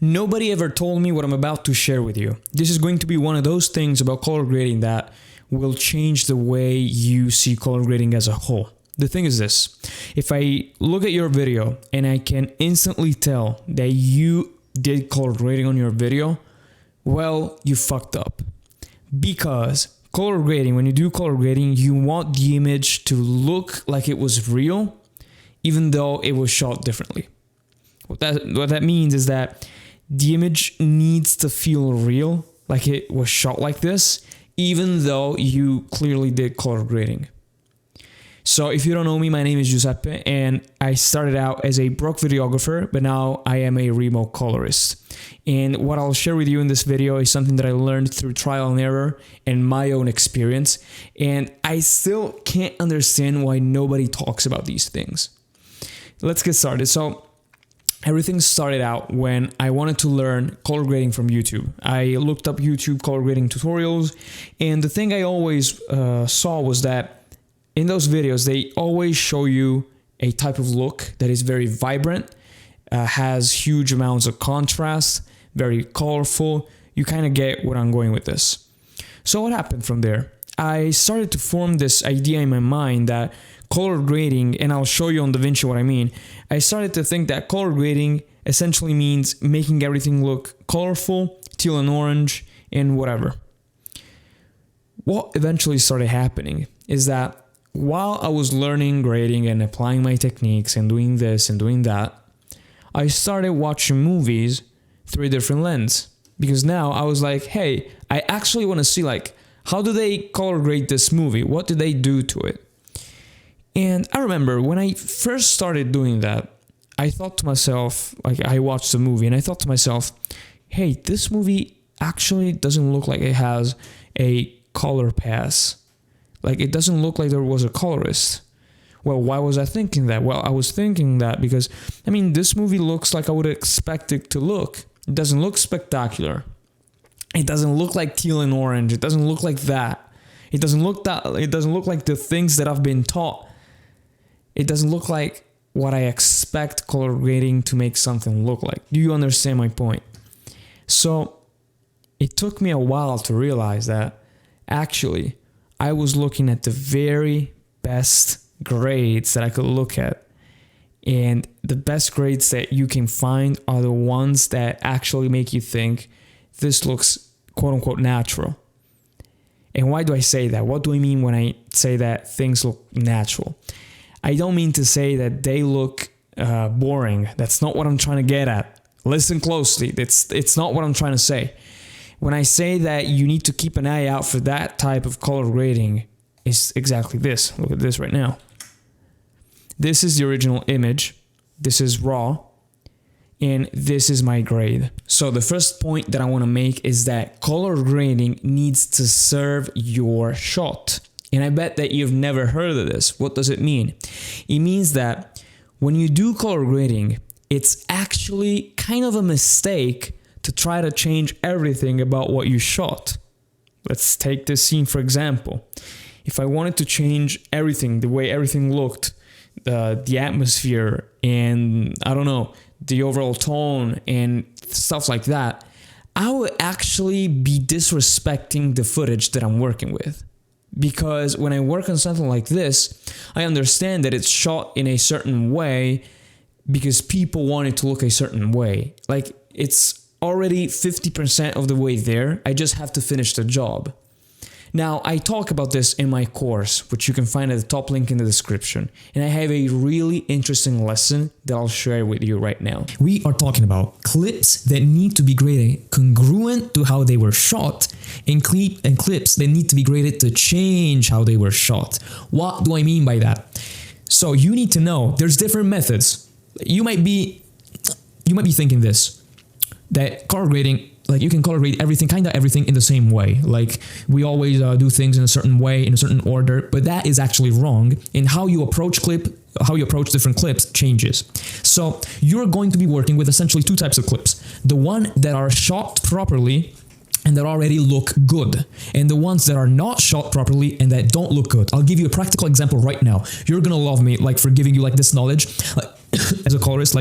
Nobody ever told me what I'm about to share with you. This is going to be one of those things about color grading that will change the way you see color grading as a whole. The thing is this, if I look at your video and I can instantly tell that you did color grading on your video, well, you fucked up. Because color grading, when you do color grading, you want the image to look like it was real, even though it was shot differently. What that means is that the image needs to feel real, like it was shot like this, even though you clearly did color grading. So if you don't know me, my name is Giuseppe, and I started out as a Brock videographer, but now I am a remote colorist. And what I'll share with you in this video is something that I learned through trial and error and my own experience, and I still can't understand why nobody talks about these things. Let's get started. So everything started out when I wanted to learn color grading from YouTube. I looked up YouTube color grading tutorials, and the thing I always saw was that in those videos, they always show you a type of look that is very vibrant, has huge amounts of contrast, very colorful. You kind of get what I'm going with this. So what happened from there? I started to form this idea in my mind that color grading, and I'll show you on DaVinci what I mean. I started to think that color grading essentially means making everything look colorful, teal and orange, and whatever. What eventually started happening is that while I was learning grading and applying my techniques and doing this and doing that, I started watching movies through a different lens. Because now I was like, hey, I actually want to see how do they color grade this movie? What did they do to it? And I remember when I first started doing that, I thought to myself, I watched the movie and I thought to myself, hey, this movie actually doesn't look like it has a color pass. It doesn't look like there was a colorist. Well, why was I thinking that? Well, I was thinking that because, this movie looks like I would expect it to look. It doesn't look spectacular. It doesn't look like teal and orange. It doesn't look like that. It doesn't look like the things that I've been taught. It doesn't look like what I expect color grading to make something look like. Do you understand my point? So it took me a while to realize that actually I was looking at the very best grades that I could look at. And the best grades that you can find are the ones that actually make you think this looks quote unquote natural. And why do I say that? What do I mean when I say that things look natural? I don't mean to say that they look boring. That's not what I'm trying to get at. Listen closely. It's not what I'm trying to say. When I say that you need to keep an eye out for that type of color grading, it's exactly this. Look at this right now. This is the original image. This is raw. And this is my grade. So the first point that I want to make is that color grading needs to serve your shot. And I bet that you've never heard of this. What does it mean? It means that when you do color grading, it's actually kind of a mistake to try to change everything about what you shot. Let's take this scene for example. If I wanted to change everything, the way everything looked, the atmosphere, and I don't know, the overall tone and stuff like that, I would actually be disrespecting the footage that I'm working with. Because when I work on something like this, I understand that it's shot in a certain way because people want it to look a certain way. It's already 50% of the way there. I just have to finish the job. Now, I talk about this in my course, which you can find at the top link in the description. And I have a really interesting lesson that I'll share with you right now. We are talking about clips that need to be graded congruent to how they were shot, and clips that need to be graded to change how they were shot. What do I mean by that? So you need to know there's different methods. You might be thinking this, that color grading, you can color grade everything in the same way. We always do things in a certain way, in a certain order, but that is actually wrong. And how you approach different clips changes. So you're going to be working with essentially two types of clips. The one that are shot properly and that already look good, and the ones that are not shot properly and that don't look good. I'll give you a practical example right now. You're gonna love me for giving you this knowledge. As a colorist,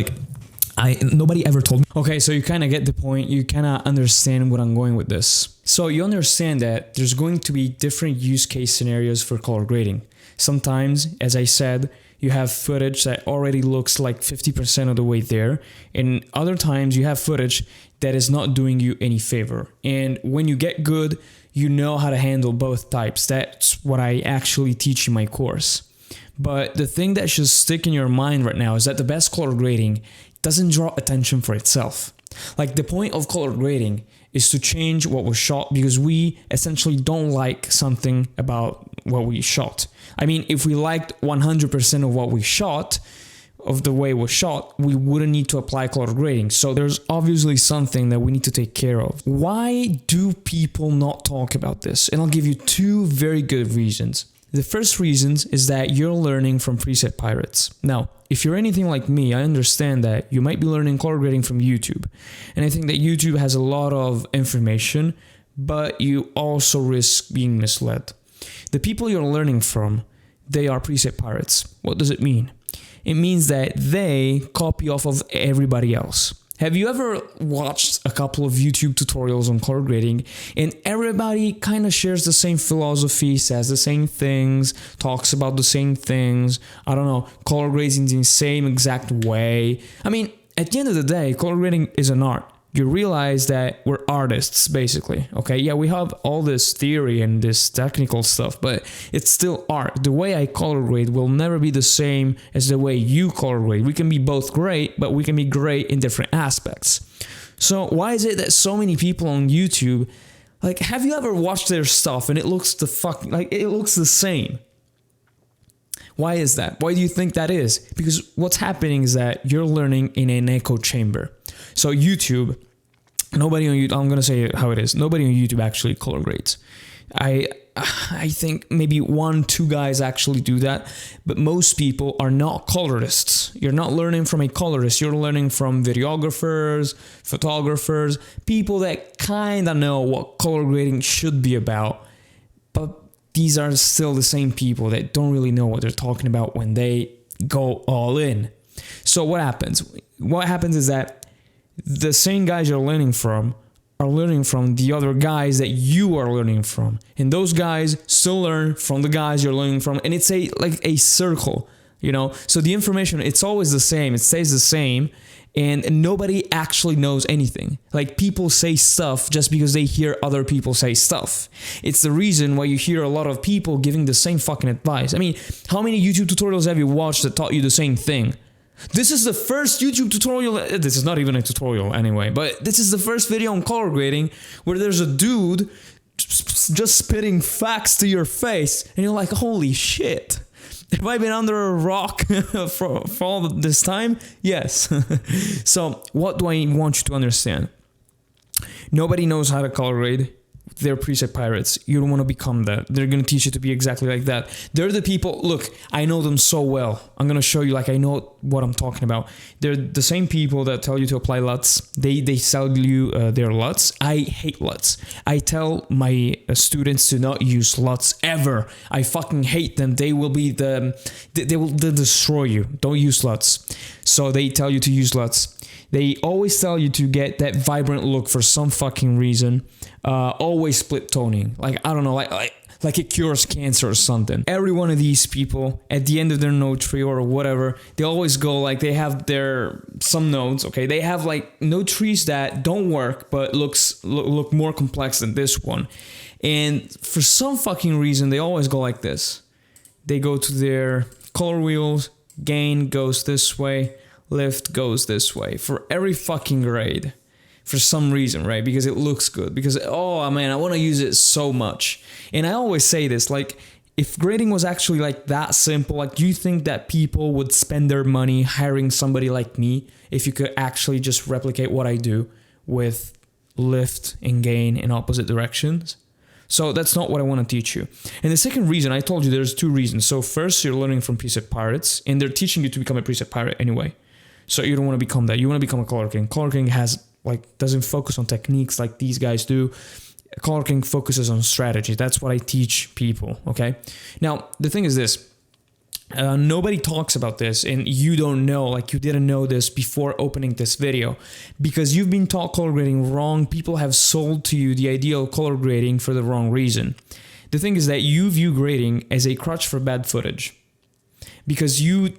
Nobody ever told me. Okay, so you kind of get the point. You kind of understand what I'm going with this. So you understand that there's going to be different use case scenarios for color grading. Sometimes, as I said, you have footage that already looks like 50% of the way there. And other times you have footage that is not doing you any favor. And when you get good, you know how to handle both types. That's what I actually teach in my course. But the thing that should stick in your mind right now is that the best color grading doesn't draw attention for itself. Like, the point of color grading is to change what was shot because we essentially don't like something about what we shot. I mean, if we liked 100% of what we shot, of the way it was shot, we wouldn't need to apply color grading. So there's obviously something that we need to take care of. Why do people not talk about this? And I'll give you two very good reasons. The first reason is that you're learning from preset pirates. Now, if you're anything like me, I understand that you might be learning color grading from YouTube. And I think that YouTube has a lot of information, but you also risk being misled. The people you're learning from, they are preset pirates. What does it mean? It means that they copy off of everybody else. Have you ever watched a couple of YouTube tutorials on color grading and everybody kind of shares the same philosophy, says the same things, talks about the same things, I don't know, color grades in the same exact way? I mean, at the end of the day, color grading is an art. You realize that we're artists, basically, okay? Yeah, we have all this theory and this technical stuff, but it's still art. The way I color grade will never be the same as the way you color grade. We can be both great, but we can be great in different aspects. So why is it that so many people on YouTube, like, have you ever watched their stuff and it looks it looks the same? Why is that? Why do you think that is? Because what's happening is that you're learning in an echo chamber. So YouTube, nobody on YouTube, I'm going to say how it is. Nobody on YouTube actually color grades. I think maybe 1-2 guys actually do that, but most people are not colorists. You're not learning from a colorist. You're learning from videographers, photographers, people that kind of know what color grading should be about, but these are still the same people that don't really know what they're talking about when they go all in. So what happens? What happens is that the same guys you're learning from are learning from the other guys that you are learning from. And those guys still learn from the guys you're learning from. And it's like a circle, you know? So the information, it's always the same. It stays the same. And nobody actually knows anything. Like, people say stuff just because they hear other people say stuff. It's the reason why you hear a lot of people giving the same fucking advice. I mean, how many YouTube tutorials have you watched that taught you the same thing? This is the first YouTube tutorial. This is not even a tutorial anyway, but this is the first video on color grading where there's a dude just spitting facts to your face. And you're like, holy shit. Have I been under a rock for all this time? Yes. So what do I want you to understand? Nobody knows how to color grade. They're preset pirates. You don't want to become that. They're going to teach you to be exactly like that. They're the people, look, I know them so well. I'm going to show you, like, I know what I'm talking about. They're the same people that tell you to apply LUTs. They sell you their LUTs. I hate LUTs. I tell my students to not use LUTs ever. I fucking hate them. They will be they'll destroy you. Don't use LUTs. So they tell you to use LUTs. They always tell you to get that vibrant look for some fucking reason. Always split toning. Like, I don't know, like it cures cancer or something. Every one of these people, at the end of their node tree or whatever, they always go like, they have some nodes, okay? They have like node trees that don't work, but look more complex than this one. And for some fucking reason, they always go like this. They go to their color wheels, gain goes this way, lift goes this way for every fucking grade. For some reason, right? Because it looks good. Because, oh man, I want to use it so much. And I always say this, like, if grading was actually like that simple, like, do you think that people would spend their money hiring somebody like me if you could actually just replicate what I do with lift and gain in opposite directions? So that's not what I want to teach you. And the second reason, I told you there's 2 reasons. So first, you're learning from preset pirates, and they're teaching you to become a preset pirate anyway. So you don't want to become that. You want to become a color king. Color king doesn't focus on techniques like these guys do. Color king focuses on strategy. That's what I teach people, okay? Now, the thing is this. Nobody talks about this, and you don't know, like you didn't know this before opening this video, because you've been taught color grading wrong. People have sold to you the idea of color grading for the wrong reason. The thing is that you view grading as a crutch for bad footage, because you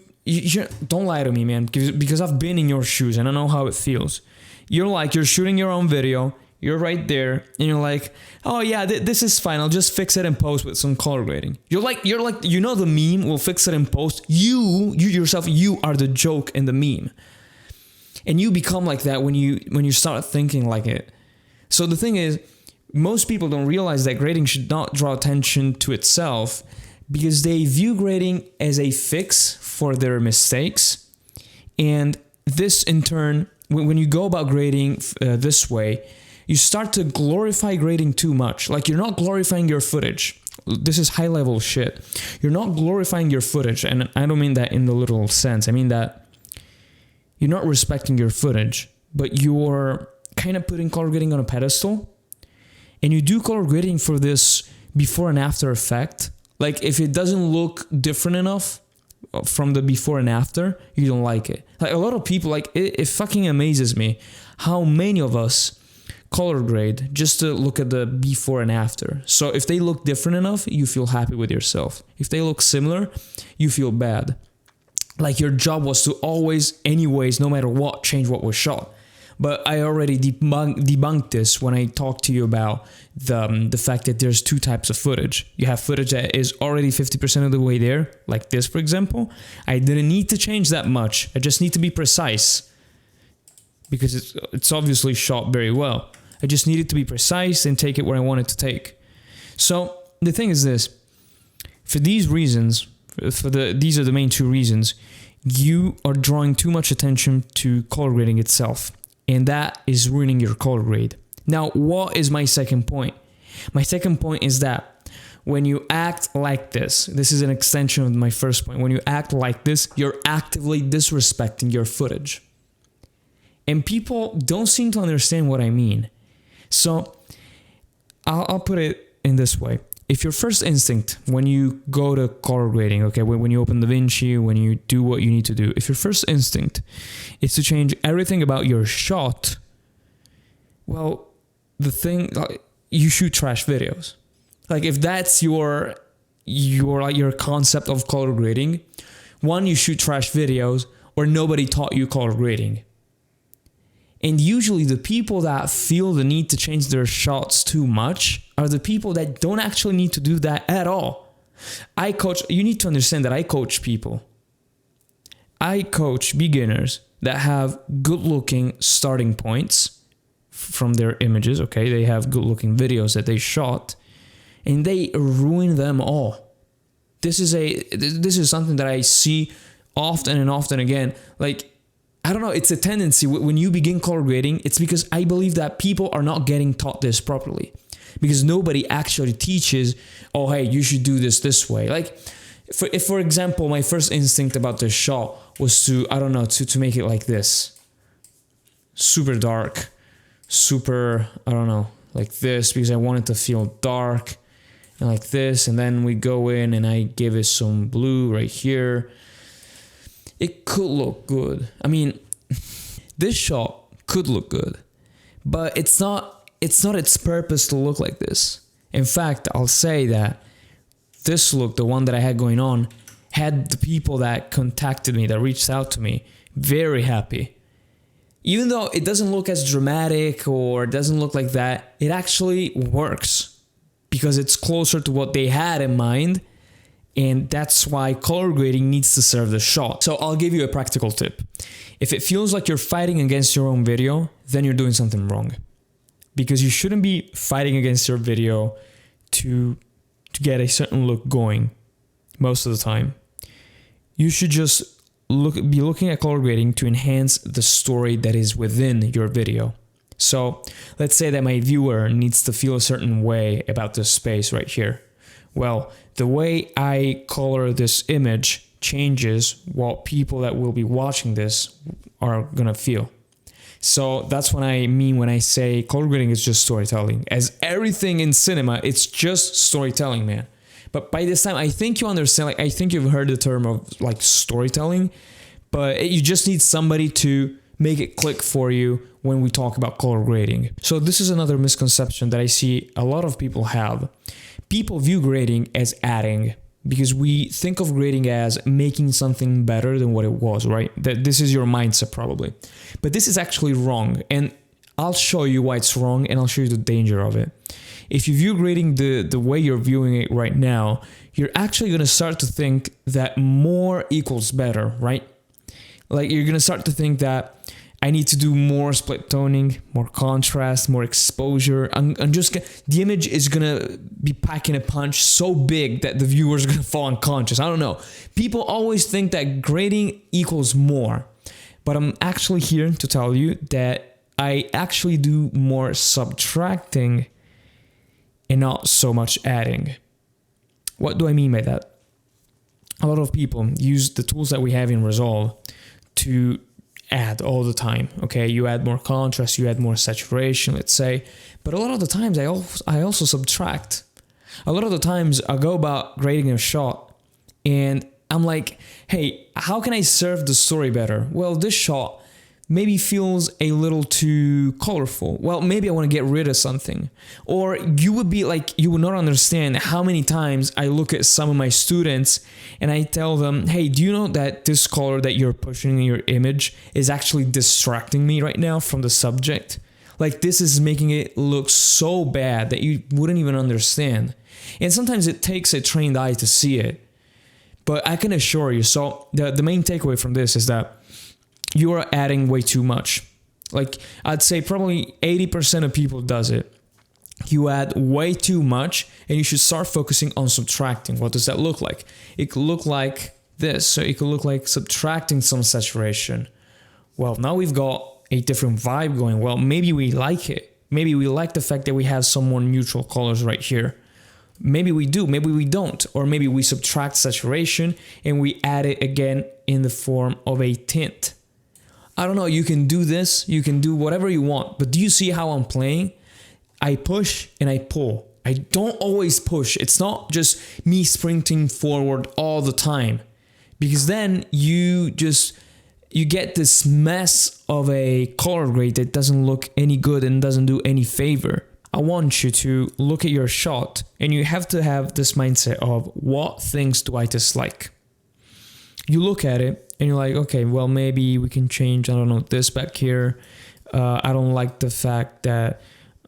don't lie to me, man, because I've been in your shoes and I know how it feels. You're shooting your own video, you're right there, and you're like, oh yeah, this is fine, I'll just fix it in post with some color grading. You're like, you know the meme, we'll fix it in post. You yourself, you are the joke in the meme. And you become like that when you start thinking like it. So the thing is, most people don't realize that grading should not draw attention to itself, because they view grading as a fix for their mistakes. And this in turn, when you go about grading this way, you start to glorify grading too much. Like, you're not glorifying your footage. This is high level shit. You're not glorifying your footage. And I don't mean that in the literal sense. I mean that you're not respecting your footage, but you're kind of putting color grading on a pedestal. And you do color grading for this before and after effect. Like, if it doesn't look different enough from the before and after, you don't like it. Like, a lot of people, like, it fucking amazes me how many of us color grade just to look at the before and after. So if they look different enough, you feel happy with yourself. If they look similar, you feel bad. Like, your job was to always, anyways, no matter what, change what was shot. But I already debunked this when I talked to you about the fact that there's two types of footage. You have footage that is already 50% of the way there, like this, for example. I didn't need to change that much. I just need to be precise, because it's obviously shot very well. I just needed to be precise and take it where I wanted to take. So the thing is this: for these reasons, these are the main two reasons, you are drawing too much attention to color grading itself, and that is ruining your color grade. Now, what is my second point? My second point is that when you act like this is an extension of my first point. When you act like this, you're actively disrespecting your footage. And people don't seem to understand what I mean. So I'll put it in this way. If your first instinct when you go to color grading, okay, when you open DaVinci, when you do what you need to do, if your first instinct is to change everything about your shot, well, the thing, you shoot trash videos. Like, if that's your concept of color grading, one, you shoot trash videos, or nobody taught you color grading. And usually the people that feel the need to change their shots too much are the people that don't actually need to do that at all. You need to understand that I coach people. I coach beginners that have good looking starting points from their images, okay? They have good looking videos that they shot, and they ruin them all. This is something that I see often and often again. Like, I don't know, it's a tendency when you begin color grading. It's because I believe that people are not getting taught this properly, because nobody actually teaches, oh, hey, you should do this way. Like, if for example, my first instinct about this shot was to make it like this, super dark, super, like this, because I wanted to feel dark, and like this, and then we go in and I give it some blue right here. It could look good. I mean, this shot could look good, but it's not its purpose to look like this. In fact, I'll say that this look, the one that I had going on, had the people that contacted me, that reached out to me, very happy. Even though it doesn't look as dramatic or doesn't look like that, it actually works because it's closer to what they had in mind. And that's why color grading needs to serve the shot. So I'll give you a practical tip. If it feels like you're fighting against your own video, then you're doing something wrong. Because you shouldn't be fighting against your video to get a certain look going most of the time. You should just be looking at color grading to enhance the story that is within your video. So let's say that my viewer needs to feel a certain way about this space right here. Well, the way I color this image changes what people that will be watching this are gonna feel. So that's what I mean when I say color grading is just storytelling. As everything in cinema, it's just storytelling, man. But by this time, I think you understand, like, I think you've heard the term of like storytelling, but you just need somebody to make it click for you when we talk about color grading. So this is another misconception that I see a lot of people have. People view grading as adding, because we think of grading as making something better than what it was, right? That this is your mindset probably. But this is actually wrong, and I'll show you why it's wrong, and I'll show you the danger of it. If you view grading the way you're viewing it right now, you're actually going to start to think that more equals better, right? Like, you're going to start to think that I need to do more split toning, more contrast, more exposure. The image is going to be packing a punch so big that the viewer is going to fall unconscious. I don't know. People always think that grading equals more. But I'm actually here to tell you that I actually do more subtracting and not so much adding. What do I mean by that? A lot of people use the tools that we have in Resolve to add all the time. Okay, you add more contrast, you add more saturation, let's say. But a lot of the times I also subtract. A lot of the times I go about grading a shot and I'm like, hey, how can I serve the story better? Well, this shot maybe feels a little too colorful. Well, maybe I want to get rid of something. Or you would be like, you would not understand how many times I look at some of my students and I tell them, hey, do you know that this color that you're pushing in your image is actually distracting me right now from the subject? Like, this is making it look so bad that you wouldn't even understand. And sometimes it takes a trained eye to see it. But I can assure you, so the main takeaway from this is that you are adding way too much. Like, I'd say probably 80% of people does it. You add way too much and you should start focusing on subtracting. What does that look like? It could look like this. So it could look like subtracting some saturation. Well, now we've got a different vibe going. Well, maybe we like it. Maybe we like the fact that we have some more neutral colors right here. Maybe we do, maybe we don't. Or maybe we subtract saturation and we add it again in the form of a tint. I don't know, you can do this, you can do whatever you want, but do you see how I'm playing? I push and I pull. I don't always push. It's not just me sprinting forward all the time, because then you get this mess of a color grade that doesn't look any good and doesn't do any favor. I want you to look at your shot and you have to have this mindset of, what things do I dislike? You look at it and you're like, okay, well, maybe we can change, I don't know, this back here. I don't like the fact that,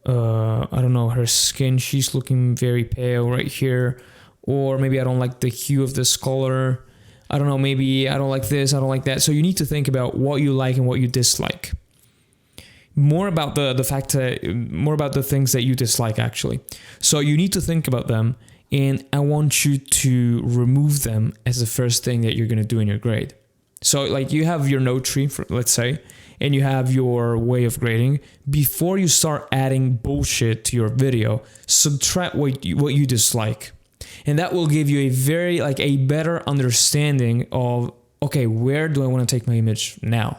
I don't know, her skin, she's looking very pale right here. Or maybe I don't like the hue of this color. I don't know, maybe I don't like this, I don't like that. So you need to think about what you like and what you dislike. More about the fact that, more about the things that you dislike, actually. So you need to think about them, and I want you to remove them as the first thing that you're going to do in your grade. So like, you have your note tree, let's say, and you have your way of grading. Before you start adding bullshit to your video, subtract what you dislike. And that will give you a better understanding of, okay, where do I want to take my image now?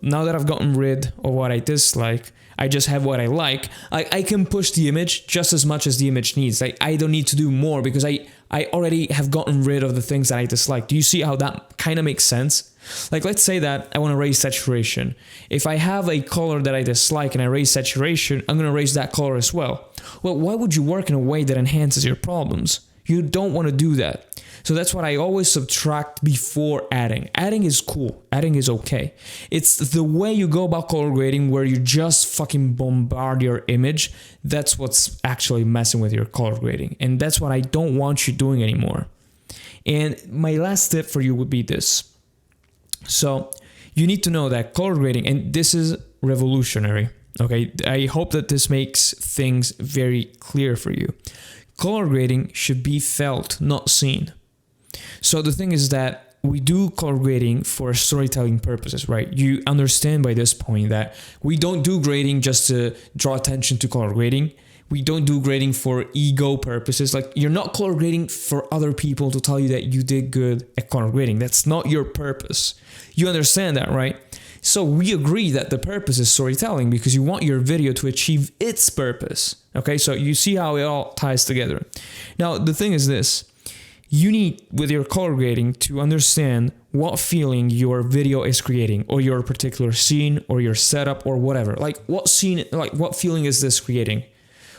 Now that I've gotten rid of what I dislike, I just have what I like. I can push the image just as much as the image needs. I don't need to do more because I already have gotten rid of the things that I dislike. Do you see how that kind of makes sense? Like, let's say that I want to raise saturation. If I have a color that I dislike and I raise saturation, I'm going to raise that color as well. Well, why would you work in a way that enhances your problems? You don't want to do that. So that's what I always subtract before adding. Adding is cool. Adding is okay. It's the way you go about color grading where you just fucking bombard your image. That's what's actually messing with your color grading. And that's what I don't want you doing anymore. And my last tip for you would be this. So you need to know that color grading, and this is revolutionary. Okay, I hope that this makes things very clear for you. Color grading should be felt, not seen. So the thing is that we do color grading for storytelling purposes, right? You understand by this point that we don't do grading just to draw attention to color grading. We don't do grading for ego purposes. Like, you're not color grading for other people to tell you that you did good at color grading. That's not your purpose. You understand that, right? So we agree that the purpose is storytelling because you want your video to achieve its purpose. Okay, so you see how it all ties together. Now, the thing is this. You need, with your color grading, to understand what feeling your video is creating, or your particular scene, or your setup, or whatever. Like what scene, like what feeling is this creating?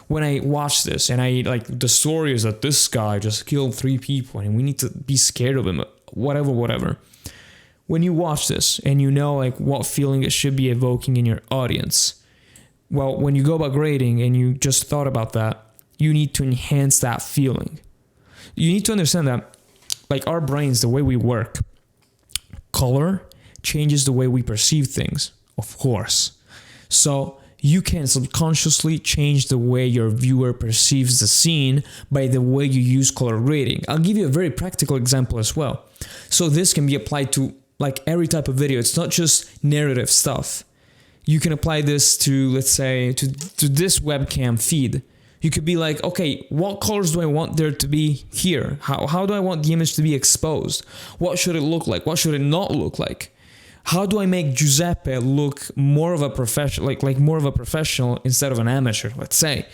When I watch this and I like, the story is that this guy just killed 3 people and we need to be scared of him, whatever. When you watch this and you know like what feeling it should be evoking in your audience, well, when you go about grading and you just thought about that, you need to enhance that feeling. You need to understand that, like our brains, the way we work, color changes the way we perceive things, of course. So you can subconsciously change the way your viewer perceives the scene by the way you use color grading. I'll give you a very practical example as well. So this can be applied to like every type of video. It's not just narrative stuff. You can apply this to, let's say, to this webcam feed. You could be like, okay, what colors do I want there to be here? How do I want the image to be exposed? What should it look like? What should it not look like? How do I make Giuseppe look more of a professional, like more of a professional instead of an amateur, let's say?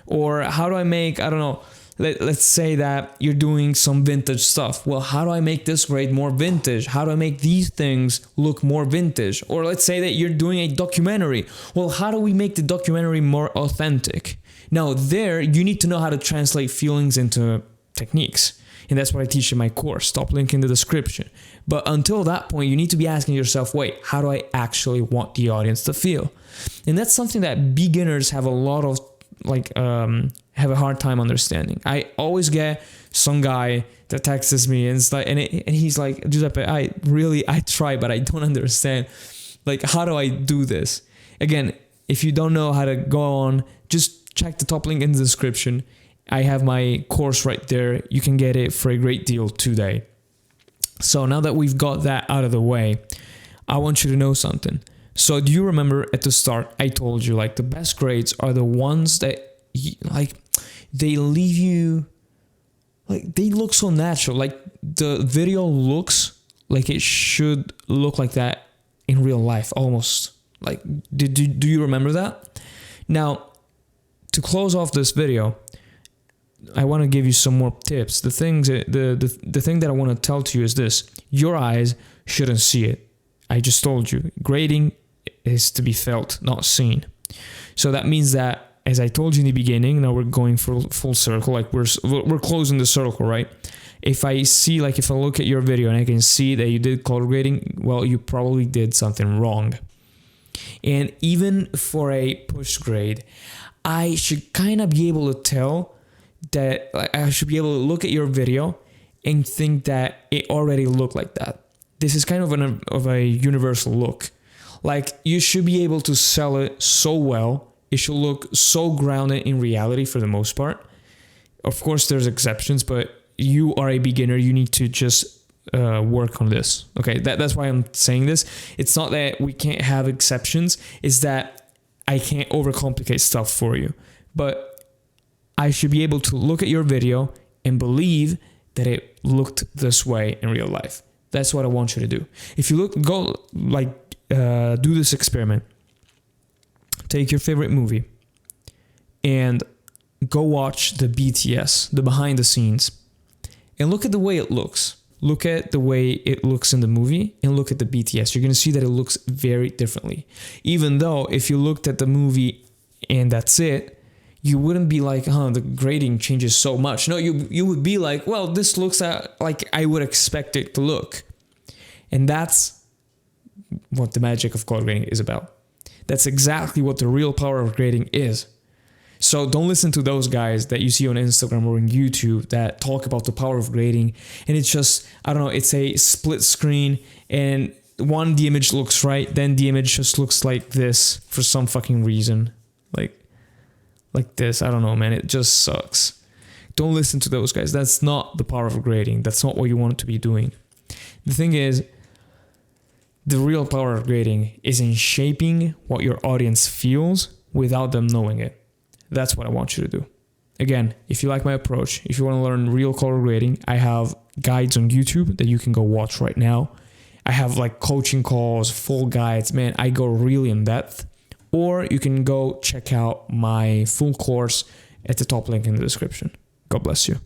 Or how do I make, I don't know, let's say that you're doing some vintage stuff. Well, how do I make this grade more vintage? How do I make these things look more vintage? Or let's say that you're doing a documentary. Well, how do we make the documentary more authentic? Now there, you need to know how to translate feelings into techniques. And that's what I teach in my course. Top link in the description. But until that point, you need to be asking yourself, wait, how do I actually want the audience to feel? And that's something that beginners have a lot of, have a hard time understanding. I always get some guy that texts me and it's like, and he's like, Giuseppe, I try, but I don't understand. Like, how do I do this? Again, if you don't know how to go on, just check the top link in the description. I have my course right there. You can get it for a great deal today. So now that we've got that out of the way, I want you to know something. So do you remember at the start, I told you like the best grades are the ones that like they leave you, like they look so natural. Like the video looks like it should look like that in real life almost. Like, do you remember that? Now, to close off this video, I want to give you some more tips. The thing that I want to tell to you is this: your eyes shouldn't see it. I just told you, grading is to be felt, not seen. So that means that, as I told you in the beginning, now we're going full circle. Like we're closing the circle, right? If I look at your video and I can see that you did color grading, well, you probably did something wrong. And even for a push grade, I should kind of be able to tell that I should be able to look at your video and think that it already looked like that. This is kind of a universal look. Like you should be able to sell it so well. It should look so grounded in reality for the most part. Of course, there's exceptions, but you are a beginner. You need to just work on this. Okay, that's why I'm saying this. It's not that we can't have exceptions. It's that I can't overcomplicate stuff for you. But I should be able to look at your video and believe that it looked this way in real life. That's what I want you to do. If you do this experiment. Take your favorite movie and go watch the BTS, the behind the scenes, and look at the way it looks. Look at the way it looks in the movie and look at the BTS. You're going to see that it looks very differently. Even though if you looked at the movie and that's it, you wouldn't be like, the grading changes so much. No, you would be like, well, this looks like I would expect it to look. And that's what the magic of color grading is about. That's exactly what the real power of grading is. So don't listen to those guys that you see on Instagram or on YouTube that talk about the power of grading. And it's just, I don't know, it's a split screen and the image looks right, then the image just looks like this for some fucking reason. Like this, I don't know, man, it just sucks. Don't listen to those guys. That's not the power of grading. That's not what you want to be doing. The thing is, the real power of grading is in shaping what your audience feels without them knowing it. That's what I want you to do. Again, if you like my approach, if you want to learn real color grading, I have guides on YouTube that you can go watch right now. I have like coaching calls, full guides. Man, I go really in depth. Or you can go check out my full course at the top link in the description. God bless you.